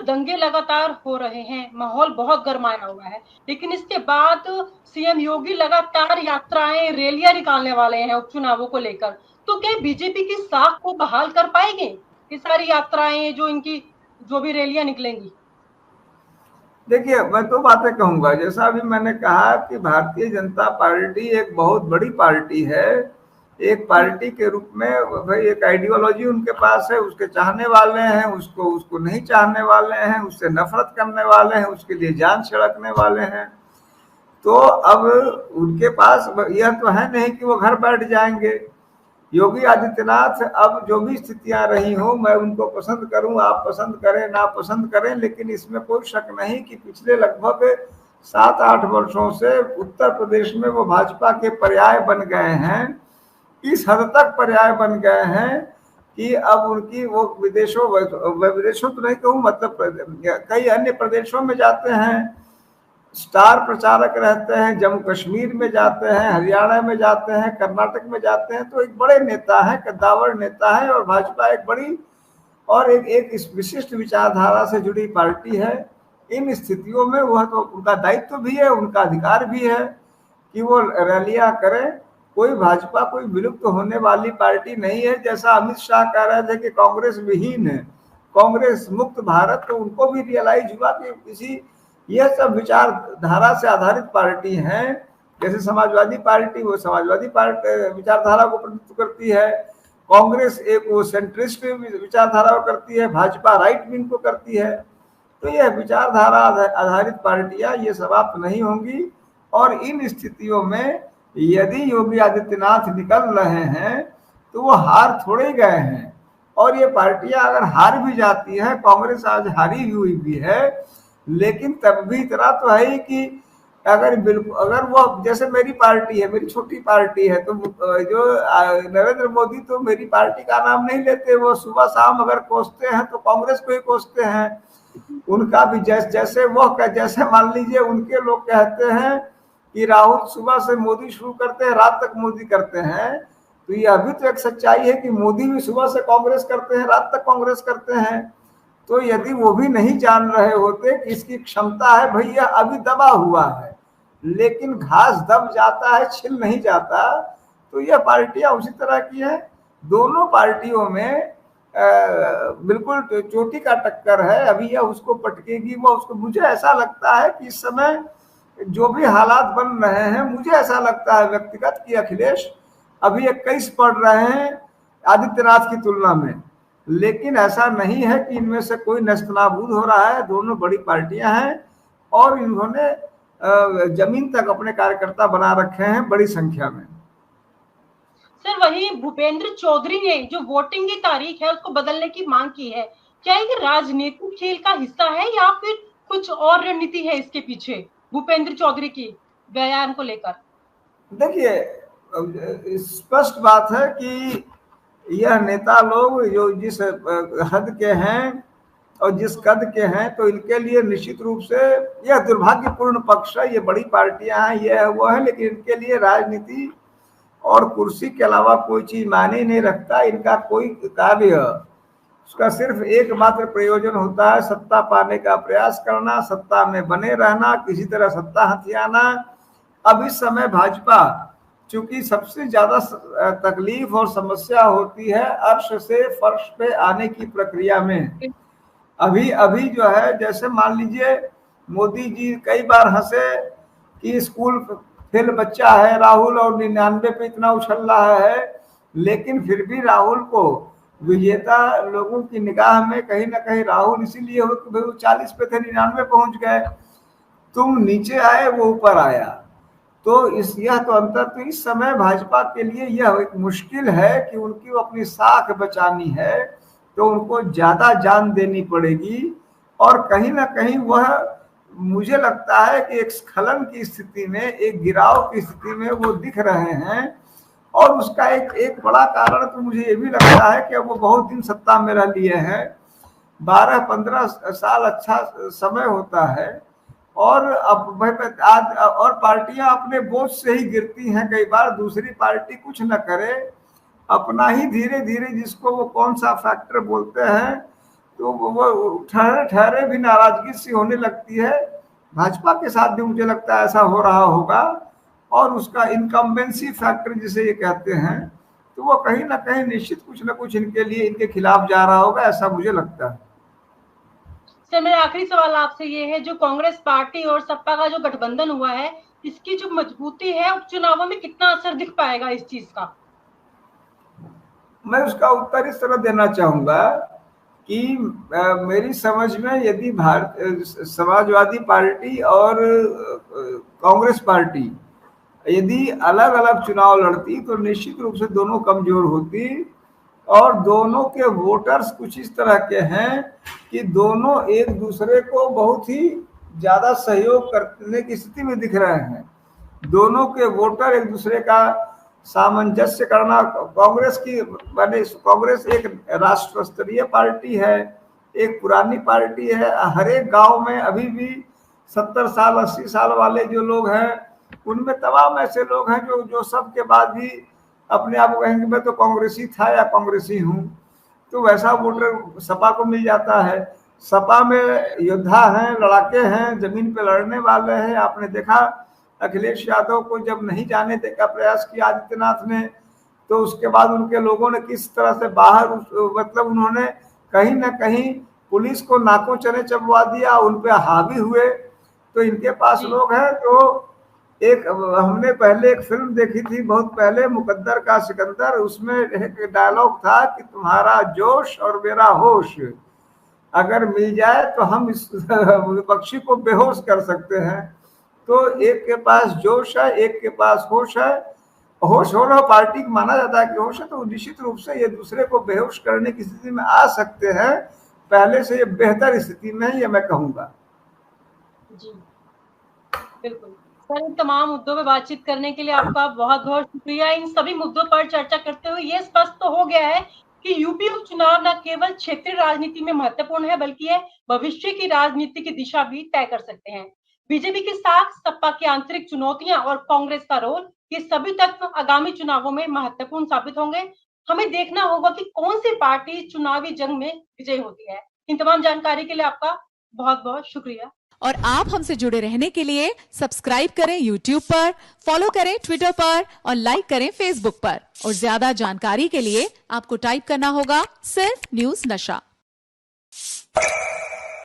दंगे लगातार हो रहे हैं, माहौल बहुत गरमाया हुआ है, लेकिन इसके बाद सीएम योगी लगातार यात्राएं, रैलियां निकालने वाले हैं उपचुनावों को लेकर। तो क्या बीजेपी की साख को बहाल कर पाएंगे ये सारी यात्राएं, जो इनकी जो भी रैलियां निकलेंगी? देखिए, मैं तो बातें कहूंगा, जैसा अभी मैंने कहा कि भारतीय जनता पार्टी एक बहुत बड़ी पार्टी है। एक पार्टी के रूप में भाई एक आइडियोलॉजी उनके पास है, उसके चाहने वाले हैं, उसको उसको नहीं चाहने वाले हैं, उससे नफरत करने वाले हैं, उसके लिए जान छिड़कने वाले हैं। तो अब उनके पास यह तो है नहीं कि वो घर बैठ जाएंगे। योगी आदित्यनाथ, अब जो भी स्थितियां रही हो, मैं उनको पसंद करूं, आप पसंद करें ना पसंद करें, लेकिन इसमें कोई शक नहीं कि पिछले लगभग 7-8 वर्षों से उत्तर प्रदेश में वो भाजपा के पर्याय बन गए हैं। इस हद तक पर्याय बन गए हैं कि अब उनकी वो विदेशों तो नहीं कहूँ, मतलब कई अन्य प्रदेशों में जाते हैं, स्टार प्रचारक रहते हैं, जम्मू कश्मीर में जाते हैं, हरियाणा में जाते हैं, कर्नाटक में जाते हैं। तो एक बड़े नेता है, कद्दावर नेता है, और भाजपा एक बड़ी और एक इस विशिष्ट विचारधारा से जुड़ी पार्टी है। इन स्थितियों में वह तो उनका दायित्व भी है, उनका अधिकार भी है कि वो रैलियां करें। कोई भाजपा कोई विलुप्त होने वाली पार्टी नहीं है। जैसा अमित शाह कह रहे थे कि कांग्रेस विहीन है, कांग्रेस मुक्त भारत, तो उनको भी रियलाइज हुआ कि किसी यह सब विचारधारा से आधारित पार्टी हैं। जैसे समाजवादी पार्टी, वो समाजवादी पार्टी विचारधारा को प्रतिनिधित्व करती है। कांग्रेस एक वो सेंट्रिस्ट विचारधारा को करती है, भाजपा राइट विंग को करती है। तो यह विचारधारा आधारित पार्टियां ये समाप्त नहीं होंगी। और इन स्थितियों में यदि योगी आदित्यनाथ निकल रहे हैं तो वो हार थोड़े गए हैं। और ये पार्टियां अगर हार भी जाती है, कांग्रेस आज हारी हुई भी है, लेकिन तब भी इतना तो है ही कि अगर वो जैसे मेरी पार्टी है, मेरी छोटी पार्टी है, तो जो नरेंद्र मोदी तो मेरी पार्टी का नाम नहीं लेते। वो सुबह शाम अगर कोसते हैं तो कांग्रेस को ही कोसते हैं। उनका भी जैसे मान लीजिए उनके लोग कहते हैं कि राहुल सुबह से मोदी शुरू करते हैं, रात तक मोदी करते हैं। तो यह भी तो एक सच्चाई है कि मोदी भी सुबह से कांग्रेस करते हैं, रात तक कांग्रेस करते हैं। तो यदि वो भी नहीं जान रहे होते कि इसकी क्षमता है, भैया अभी दबा हुआ है, लेकिन घास दब जाता है, छिल नहीं जाता। तो यह पार्टियां उसी तरह की है। दोनों पार्टियों में बिल्कुल चोटी का टक्कर है। अभी यह उसको पटकेगी, वो उसको। मुझे ऐसा लगता है कि इस समय जो भी हालात बन रहे हैं, मुझे ऐसा लगता है व्यक्तिगत कि अखिलेश अभी 21 पढ़ रहे हैं आदित्यनाथ की तुलना में। लेकिन ऐसा नहीं है कि इनमें से कोई नेस्तनाबूद हो रहा है। दोनों बड़ी पार्टियां हैं और इन्होंने जमीन तक अपने कार्यकर्ता बना रखे हैं बड़ी संख्या में। सर, वही भूपेंद्र चौधरी ने जो वोटिंग की तारीख है उसको बदलने की मांग की है। क्या ये राजनीतिक खेल का हिस्सा है या फिर कुछ और रणनीति है इसके पीछे, भूपेंद्र चौधरी की बयान को लेकर? देखिए, स्पष्ट बात है कि यह नेता लोग जो जिस हद के हैं और जिस कद के हैं, तो इनके लिए निश्चित रूप से यह दुर्भाग्यपूर्ण पक्ष है। ये बड़ी पार्टियां हैं, ये है वो है, लेकिन इनके लिए राजनीति और कुर्सी के अलावा कोई चीज मायने नहीं रखता। इनका कोई कार्य, उसका सिर्फ एकमात्र प्रयोजन होता है सत्ता पाने का प्रयास करना, सत्ता में बने रहना, किसी तरह सत्ता हथियाना। अब इस समय भाजपा, चूंकि सबसे ज्यादा तकलीफ और समस्या होती है अर्श से फर्श पे आने की प्रक्रिया में। अभी अभी जो है, जैसे मान लीजिए मोदी जी कई बार हंसे कि स्कूल फेल बच्चा है राहुल और 99 पे इतना उछल रहा है, लेकिन फिर भी राहुल को विजेता लोगों की निगाह में कहीं ना कहीं राहुल इसीलिए हो कि भाई वो 40 पे थे, 99 पहुंच गए। तुम नीचे आए, वो ऊपर आया। तो यह तो अंतर। तो इस समय भाजपा के लिए यह एक मुश्किल है कि उनकी अपनी साख बचानी है, तो उनको ज्यादा जान देनी पड़ेगी। और कहीं ना कहीं वह, मुझे लगता है कि एक स्खलन की स्थिति में, एक गिराव की स्थिति में वो दिख रहे हैं। और उसका एक एक बड़ा कारण तो मुझे ये भी लगता है कि वो बहुत दिन सत्ता में रह लिए हैं। 12-15 साल अच्छा समय होता है। और अब आज और पार्टियां अपने बोझ से ही गिरती हैं। कई बार दूसरी पार्टी कुछ न करे, अपना ही धीरे धीरे, जिसको वो कौन सा फैक्टर बोलते हैं, तो वो ठहरे ठहरे भी नाराजगी सी होने लगती है। भाजपा के साथ भी मुझे लगता है ऐसा हो रहा होगा, और उसका इनकम्बेंसी फैक्टर जिसे ये कहते हैं, तो वो कहीं ना कहीं निश्चित कुछ ना कुछ इनके लिए, इनके खिलाफ जा रहा होगा, ऐसा मुझे लगता है। सर मेरा आखिरी सवाल आपसे ये है, जो कांग्रेस पार्टी और सपा का जो गठबंधन हुआ है, इसकी जो मजबूती है उपचुनावों में कितना असर दिख पाएगा इस चीज का? मैं उसका उत्तर इस तरह देना चाहूंगा कि मेरी समझ में यदि समाजवादी पार्टी और कांग्रेस पार्टी यदि अलग अलग चुनाव लड़ती तो निश्चित रूप से दोनों कमजोर होती, और दोनों के वोटर्स कुछ इस तरह के हैं कि दोनों एक दूसरे को बहुत ही ज्यादा सहयोग करने की स्थिति में दिख रहे हैं। दोनों के वोटर एक दूसरे का सामंजस्य करना, कांग्रेस की माने कांग्रेस एक राष्ट्र स्तरीय पार्टी है, एक पुरानी पार्टी है। हर एक गांव में अभी भी 70 साल 80 साल वाले जो लोग हैं, उनमें तमाम ऐसे लोग हैं जो जो सब के बाद भी अपने आप को कहेंगे मैं तो कांग्रेसी था या कांग्रेसी हूँ। तो वैसा वोटर सपा को मिल जाता है। सपा में योद्धा हैं, लड़ाके हैं, जमीन पे लड़ने वाले हैं। आपने देखा अखिलेश यादव को जब नहीं जाने देने का प्रयास किया आदित्यनाथ ने, तो उसके बाद उनके लोगों ने किस तरह से बाहर मतलब उन्होंने कहीं ना कहीं पुलिस को नाकों चने चबवा दिया, उन पे हावी हुए। तो इनके पास लोग हैं। तो एक हमने पहले एक फिल्म देखी थी बहुत पहले, मुकद्दर का सिकंदर, उसमें एक डायलॉग था कि तुम्हारा जोश और मेरा होश अगर मिल जाए तो हम इस विपक्षी को बेहोश कर सकते हैं। तो एक के पास जोश है, एक के पास होश है। होश हो रहा पार्टी को माना जाता है कि होश है, तो निश्चित रूप से ये दूसरे को बेहोश करने की स्थिति में आ सकते हैं। पहले से ये बेहतर स्थिति में है, ये मैं कहूंगा। जी बिल्कुल सर, इन तमाम मुद्दों पर बातचीत करने के लिए आपका बहुत बहुत शुक्रिया। इन सभी मुद्दों पर चर्चा करते हुए ये स्पष्ट तो हो गया है कि यूपी उपचुनाव न केवल क्षेत्रीय राजनीति में महत्वपूर्ण है, बल्कि ये भविष्य की राजनीति की दिशा भी तय कर सकते हैं। बीजेपी के साथ सपा की आंतरिक चुनौतियां और कांग्रेस का रोल, ये सभी तत्व आगामी चुनावों में महत्वपूर्ण साबित होंगे। हमें देखना होगा कि कौन सी पार्टी चुनावी जंग में विजयी होती है। इन तमाम जानकारी के लिए आपका बहुत बहुत शुक्रिया। और आप हमसे जुड़े रहने के लिए सब्सक्राइब करें YouTube पर, फॉलो करें Twitter पर और लाइक करें Facebook पर। और ज्यादा जानकारी के लिए आपको टाइप करना होगा सिर्फ न्यूज नशा।